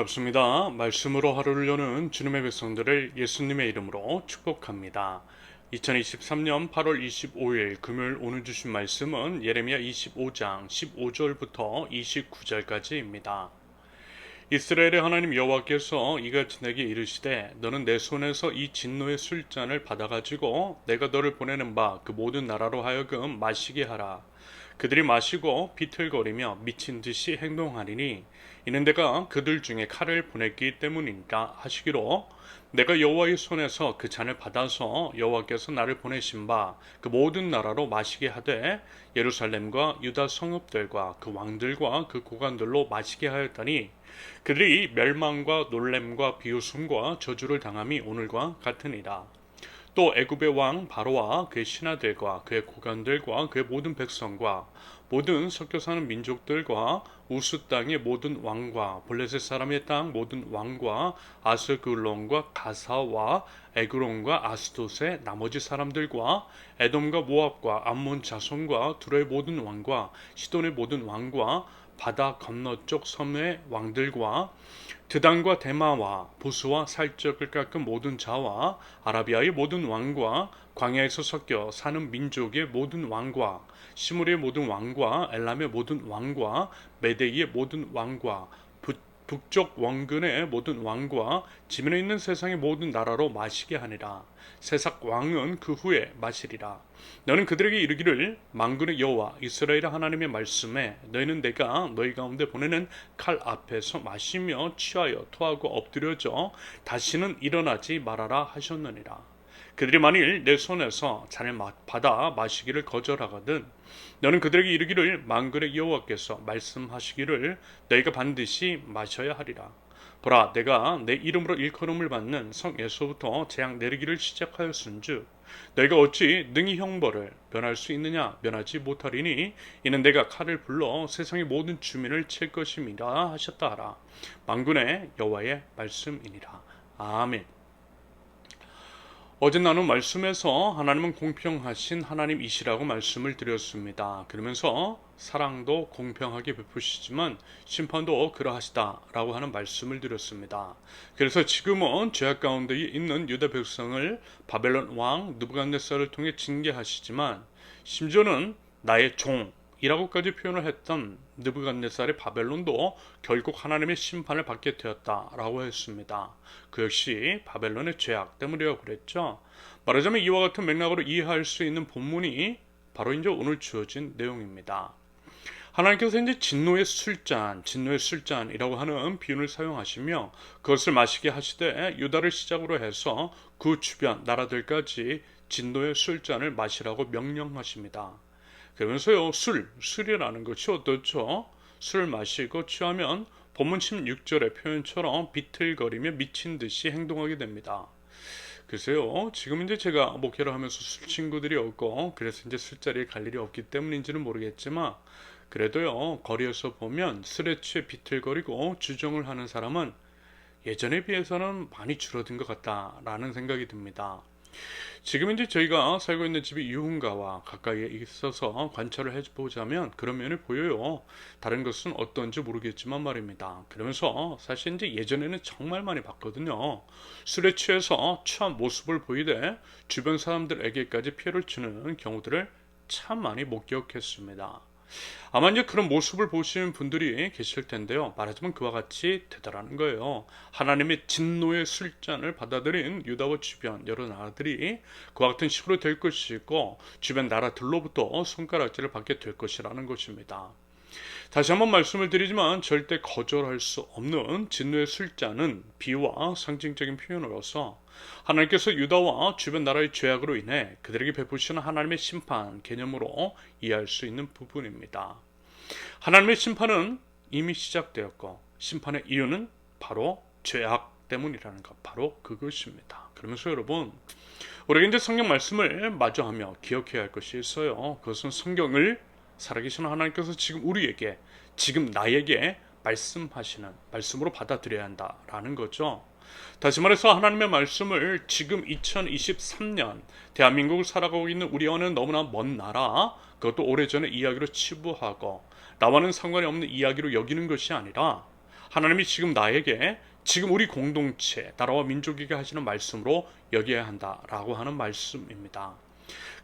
반갑습니다. 말씀으로 하루를 여는 주님의 백성들을 예수님의 이름으로 축복합니다. 2023년 8월 25일 금요일 오늘 주신 말씀은 예레미야 25장 15절부터 29절까지입니다. 이스라엘의 하나님 여호와께서 이같이 내게 이르시되 너는 내 손에서 이 진노의 술잔을 받아가지고 내가 너를 보내는 바 그 모든 나라로 하여금 마시게 하라. 그들이 마시고 비틀거리며 미친 듯이 행동하리니 이는 내가 그들 중에 칼을 보냈기 때문이니라 하시기로 내가 여호와의 손에서 그 잔을 받아서 여호와께서 나를 보내신 바 그 모든 나라로 마시게 하되 예루살렘과 유다 성읍들과 그 왕들과 그 고관들로 마시게 하였다니 그들이 멸망과 놀램과 비웃음과 저주를 당함이 오늘과 같으니라. 또 애굽의 왕 바로와 그의 신하들과 그의 고관들과 그의 모든 백성과 모든 섞여 사는 민족들과 우스 땅의 모든 왕과 블레셋 사람의 땅 모든 왕과 아스글론과 가사와 에그론과 아스돗의 나머지 사람들과 에돔과 모압과 암몬 자손과 두로의 모든 왕과 시돈의 모든 왕과 바다 건너쪽 섬의 왕들과 드단과 데마와 부스와 살적을 깎은 모든 자와 아라비아의 모든 왕과 광야에서 섞여 사는 민족의 모든 왕과 시므리의 모든 왕과 엘람의 모든 왕과 메데이의 모든 왕과 북쪽 원근의 모든 왕과 지면에 있는 세상의 모든 나라로 마시게 하니라. 세상 왕은 그 후에 마시리라. 너는 그들에게 이르기를 만군의 여호와 이스라엘의 하나님의 말씀에 너희는 내가 너희 가운데 보내는 칼 앞에서 마시며 취하여 토하고 엎드려져 다시는 일어나지 말아라 하셨느니라. 그들이 만일 내 손에서 잔을 받아 마시기를 거절하거든 너는 그들에게 이르기를 만군의 여호와께서 말씀하시기를 너희가 반드시 마셔야 하리라. 보라 내가 내 이름으로 일컬음을 받는 성에서부터 재앙 내리기를 시작하였은즉 너희가 어찌 능히 형벌을 면할 수 있느냐 면하지 못하리니 이는 내가 칼을 불러 세상의 모든 주민을 칠 것임이라 하셨다 하라. 만군의 여호와의 말씀이니라. 아멘. 어제 나눈 말씀에서 하나님은 공평하신 하나님이시라고 말씀을 드렸습니다. 그러면서 사랑도 공평하게 베푸시지만 심판도 그러하시다라고 하는 말씀을 드렸습니다. 그래서 지금은 죄악 가운데 있는 유다 백성을 바벨론 왕 느부갓네살을 통해 징계하시지만 심지어는 나의 종이라고까지 표현을 했던 느부갓네살의 바벨론도 결국 하나님의 심판을 받게 되었다라고 했습니다. 그 역시 바벨론의 죄악 때문이라고 그랬죠. 말하자면 이와 같은 맥락으로 이해할 수 있는 본문이 바로 이제 오늘 주어진 내용입니다. 하나님께서 이제 진노의 술잔이라고 하는 비유를 사용하시며 그것을 마시게 하시되 유다를 시작으로 해서 그 주변 나라들까지 진노의 술잔을 마시라고 명령하십니다. 그러면서요, 술이라는 것이 어떻죠? 술을 마시고 취하면 본문 16절의 표현처럼 비틀거리며 미친 듯이 행동하게 됩니다. 글쎄요, 지금 이제 제가 목회를 하면서 술 친구들이 없고, 그래서 이제 술자리에 갈 일이 없기 때문인지는 모르겠지만, 그래도요, 거리에서 보면 술에 취해 비틀거리고 주정을 하는 사람은 예전에 비해서는 많이 줄어든 것 같다라는 생각이 듭니다. 지금 이제 저희가 살고 있는 집이 유흥가와 가까이에 있어서 관찰을 해보자면 그런 면을 보여요. 다른 것은 어떤지 모르겠지만 말입니다. 그러면서 사실 이제 예전에는 정말 많이 봤거든요. 술에 취해서 취한 모습을 보이되 주변 사람들에게까지 피해를 주는 경우들을 참 많이 목격했습니다. 아마 이제 그런 모습을 보시는 분들이 계실 텐데요. 말하자면 그와 같이 되더라는 거예요. 하나님의 진노의 술잔을 받아들인 유다와 주변 여러 나라들이 그와 같은 식으로 될 것이고 주변 나라들로부터 손가락질을 받게 될 것이라는 것입니다. 다시 한번 말씀을 드리지만 절대 거절할 수 없는 진노의 술잔은 비유와 상징적인 표현으로서 하나님께서 유다와 주변 나라의 죄악으로 인해 그들에게 베푸시는 하나님의 심판 개념으로 이해할 수 있는 부분입니다. 하나님의 심판은 이미 시작되었고 심판의 이유는 바로 죄악 때문이라는 것, 바로 그것입니다. 그러면서 여러분, 우리가 이제 성경 말씀을 마주하며 기억해야 할 것이 있어요. 그것은 성경을 살아계신 하나님께서 지금 우리에게, 지금 나에게 말씀하시는 말씀으로 받아들여야 한다라는 거죠. 다시 말해서 하나님의 말씀을 지금 2023년 대한민국을 살아가고 있는 우리와는 너무나 먼 나라, 그것도 오래전의 이야기로 치부하고 나와는 상관이 없는 이야기로 여기는 것이 아니라 하나님이 지금 나에게 지금 우리 공동체, 나라와 민족에게 하시는 말씀으로 여겨야 한다라고 하는 말씀입니다.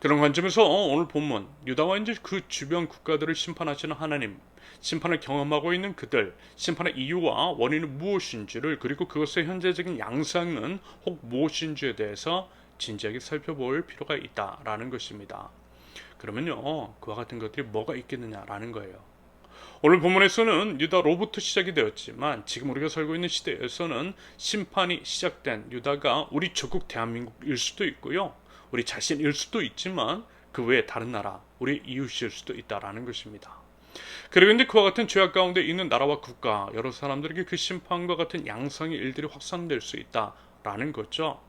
그런 관점에서 오늘 본문 유다와 이제 그 주변 국가들을 심판하시는 하나님, 심판을 경험하고 있는 그들, 심판의 이유와 원인은 무엇인지를, 그리고 그것의 현재적인 양상은 혹 무엇인지에 대해서 진지하게 살펴볼 필요가 있다라는 것입니다. 그러면요, 그와 같은 것들이 뭐가 있겠느냐라는 거예요. 오늘 본문에서는 유다로부터 시작이 되었지만 지금 우리가 살고 있는 시대에서는 심판이 시작된 유다가 우리 조국 대한민국일 수도 있고요, 우리 자신일 수도 있지만 그 외에 다른 나라, 우리 이웃일 수도 있다라는 것입니다. 그리고 이제 그와 같은 죄악 가운데 있는 나라와 국가, 여러 사람들에게 그 심판과 같은 양상의 일들이 확산될 수 있다라는 거죠.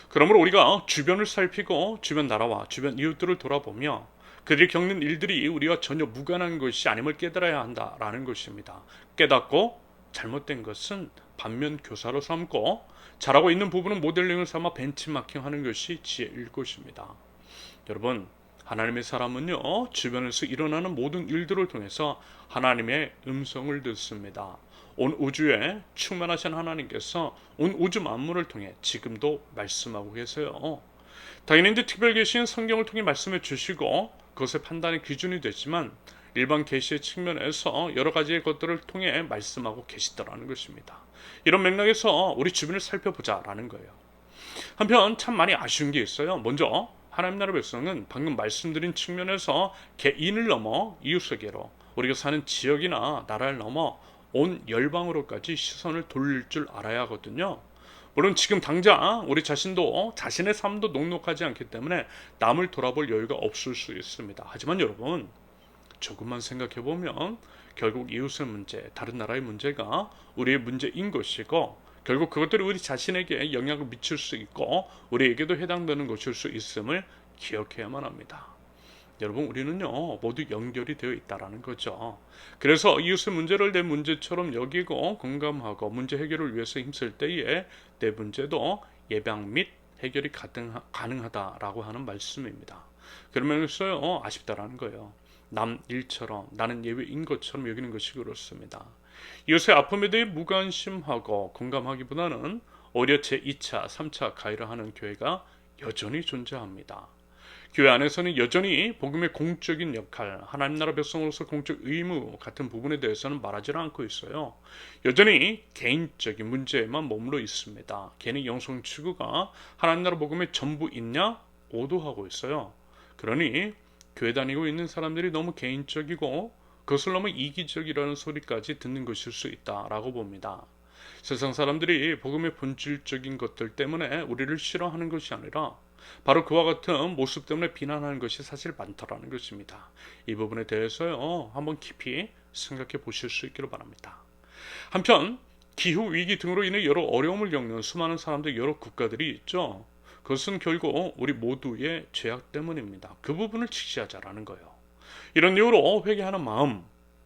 그러므로 우리가 주변을 살피고 주변 나라와 주변 이웃들을 돌아보며 그들이 겪는 일들이 우리와 전혀 무관한 것이 아님을 깨달아야 한다라는 것입니다. 깨닫고 잘못된 것은 반면 교사로 삼고 잘하고 있는 부분은 모델링을 삼아 벤치마킹하는 것이 지혜일 것입니다. 여러분, 하나님의 사람은요, 주변에서 일어나는 모든 일들을 통해서 하나님의 음성을 듣습니다. 온 우주에 충만하신 하나님께서 온 우주 만물을 통해 지금도 말씀하고 계세요. 당연히 이제 특별 계시인 성경을 통해 말씀해 주시고 그것의 판단의 기준이 되지만 일반 계시의 측면에서 여러 가지의 것들을 통해 말씀하고 계시더라는 것입니다. 이런 맥락에서 우리 주변을 살펴보자라는 거예요. 한편 참 많이 아쉬운 게 있어요. 먼저 하나님 나라 백성은 방금 말씀드린 측면에서 개인을 넘어 이웃에게로, 우리가 사는 지역이나 나라를 넘어 온 열방으로까지 시선을 돌릴 줄 알아야 하거든요. 물론 지금 당장 우리 자신도 자신의 삶도 녹록하지 않기 때문에 남을 돌아볼 여유가 없을 수 있습니다. 하지만 여러분, 조금만 생각해 보면 결국 이웃의 문제, 다른 나라의 문제가 우리의 문제인 것이고, 결국 그것들이 우리 자신에게 영향을 미칠 수 있고 우리에게도 해당되는 것일 수 있음을 기억해야만 합니다. 여러분, 우리는요 모두 연결이 되어 있다라는 거죠. 그래서 이웃의 문제를 내 문제처럼 여기고 공감하고 문제 해결을 위해서 힘쓸 때에 내 문제도 예방 및 해결이 가능하다라고 하는 말씀입니다. 그러면서요 아쉽다라는 거예요. 남 일처럼 나는 예외인 것처럼 여기는 것이 그렇습니다. 이웃의 아픔에 대해 무관심하고 공감하기보다는 오히려 제2차, 3차 가해를 하는 교회가 여전히 존재합니다. 교회 안에서는 여전히 복음의 공적인 역할, 하나님 나라 백성으로서 공적 의무 같은 부분에 대해서는 말하지 않고 있어요. 여전히 개인적인 문제에만 머물러 있습니다. 개인의 영성 추구가 하나님 나라 복음의 전부있냐? 오도하고 있어요. 그러니 교회 다니고 있는 사람들이 너무 개인적이고 그것을 너무 이기적이라는 소리까지 듣는 것일 수 있다라고 봅니다. 세상 사람들이 복음의 본질적인 것들 때문에 우리를 싫어하는 것이 아니라 바로 그와 같은 모습 때문에 비난하는 것이 사실 많다라는 것입니다. 이 부분에 대해서요 한번 깊이 생각해 보실 수 있기를 바랍니다. 한편 기후 위기 등으로 인해 여러 어려움을 겪는 수많은 사람들, 여러 국가들이 있죠. 그것은 결국 우리 모두의 죄악 때문입니다. 그 부분을 직시하자라는 거예요. 이런 이유로 회개하는 마음,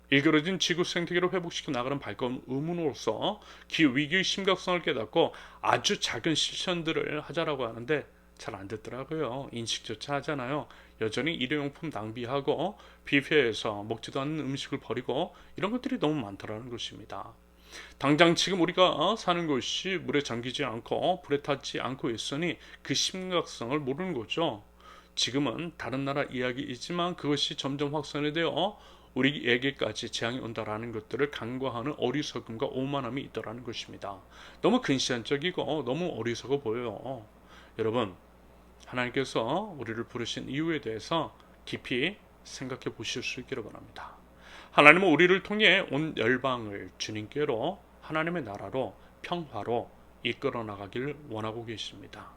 일그러진 지구 생태계를 회복시켜 나가는 발걸음 의문으로서 기후 위기의 심각성을 깨닫고 아주 작은 실천들을 하자라고 하는데 잘 안 듣더라고요. 인식조차 하잖아요. 여전히 일회용품 낭비하고 뷔페에서 먹지도 않는 음식을 버리고 이런 것들이 너무 많다라는 것입니다. 당장 지금 우리가 사는 곳이 물에 잠기지 않고 불에 타지 않고 있으니 그 심각성을 모르는 거죠. 지금은 다른 나라 이야기이지만 그것이 점점 확산이 되어 우리에게까지 재앙이 온다라는 것들을 간과하는 어리석음과 오만함이 있다라는 것입니다. 너무 근시안적이고 너무 어리석어 보여요. 여러분, 하나님께서 우리를 부르신 이유에 대해서 깊이 생각해 보실 수 있기를 바랍니다. 하나님은 우리를 통해 온 열방을 주님께로, 하나님의 나라로, 평화로 이끌어 나가기를 원하고 계십니다.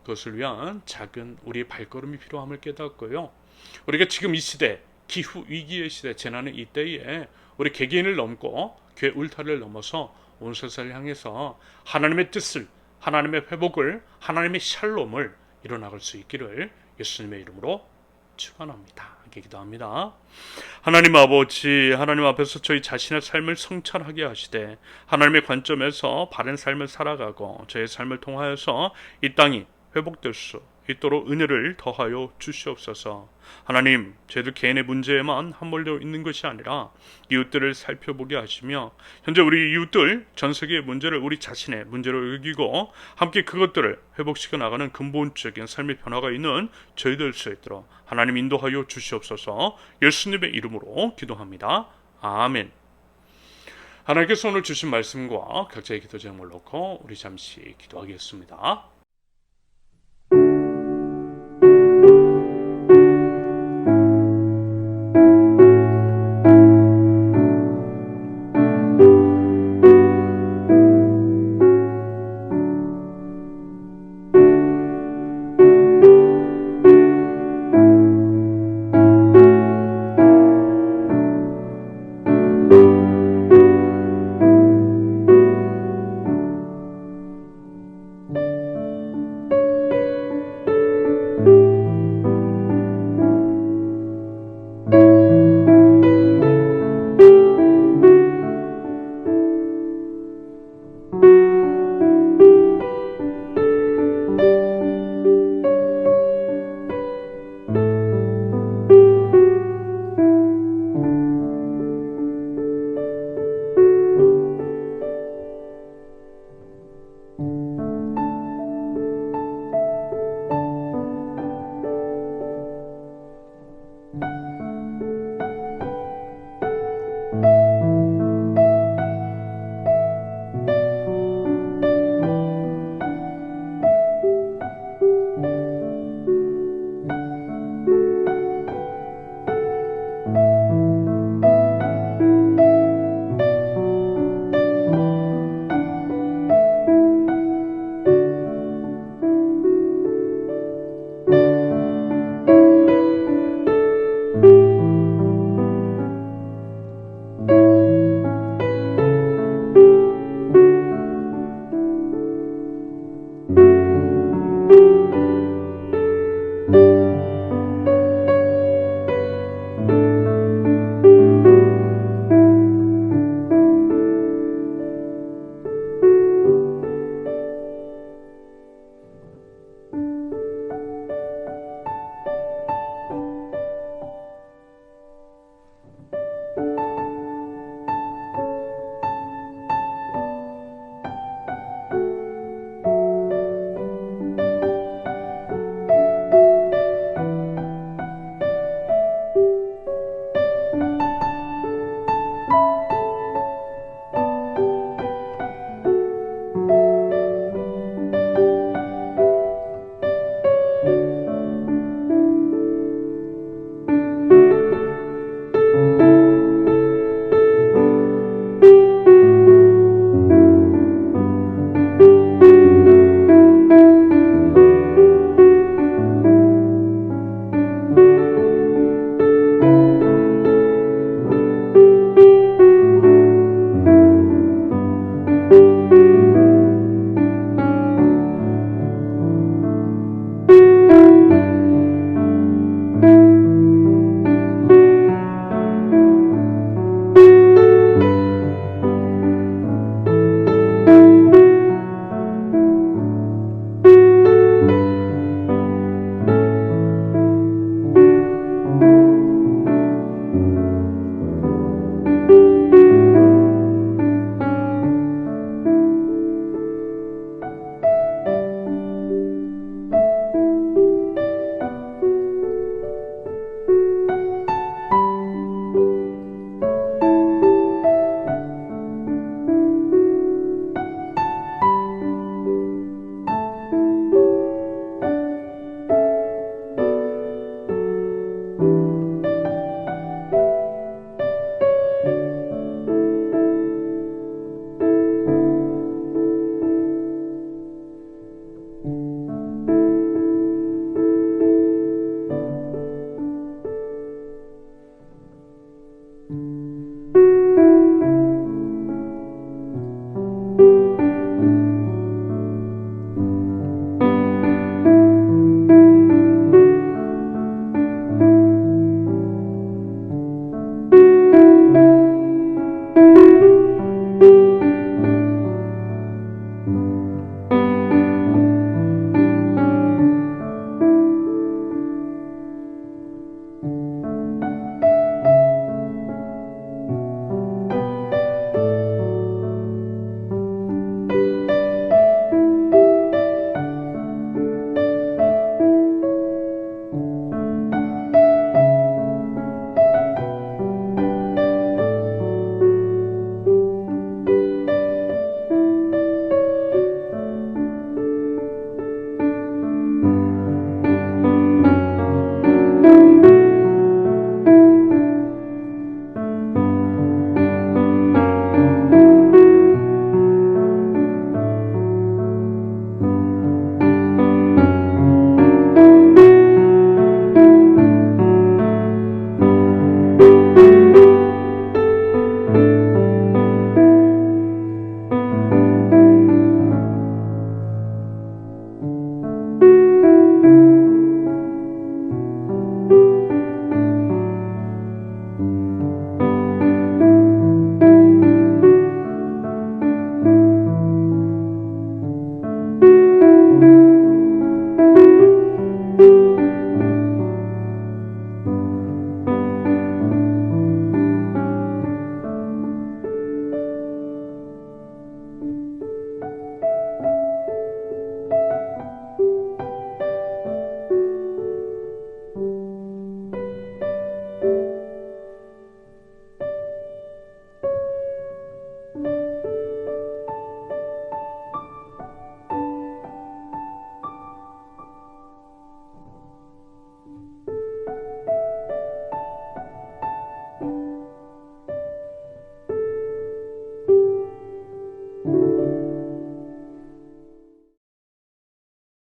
그것을 위한 작은 우리의 발걸음이 필요함을 깨닫고요. 우리가 지금 이 시대, 기후 위기의 시대, 재난의 이때에 우리 개개인을 넘고 교회 울타리를 넘어서 온 세상을 향해서 하나님의 뜻을, 하나님의 회복을, 하나님의 샬롬을 이뤄나갈 수 있기를 예수님의 이름으로 축원합니다. 기도합니다. 하나님 아버지, 하나님 앞에서 저희 자신의 삶을 성찰하게 하시되 하나님의 관점에서 바른 삶을 살아가고 저의 삶을 통하여서 이 땅이 회복될 수 있도록 은혜를 더하여 주시옵소서. 하나님, 저희들 개인의 문제에만 함몰되어 있는 것이 아니라 이웃들을 살펴보게 하시며 현재 우리 이웃들 전 세계의 문제를 우리 자신의 문제로 여기고 함께 그것들을 회복시켜 나가는 근본적인 삶의 변화가 있는 저희들 수 있도록 하나님 인도하여 주시옵소서. 예수님의 이름으로 기도합니다. 아멘. 하나님께서 오늘 주신 말씀과 각자의 기도 제목을 놓고 우리 잠시 기도하겠습니다.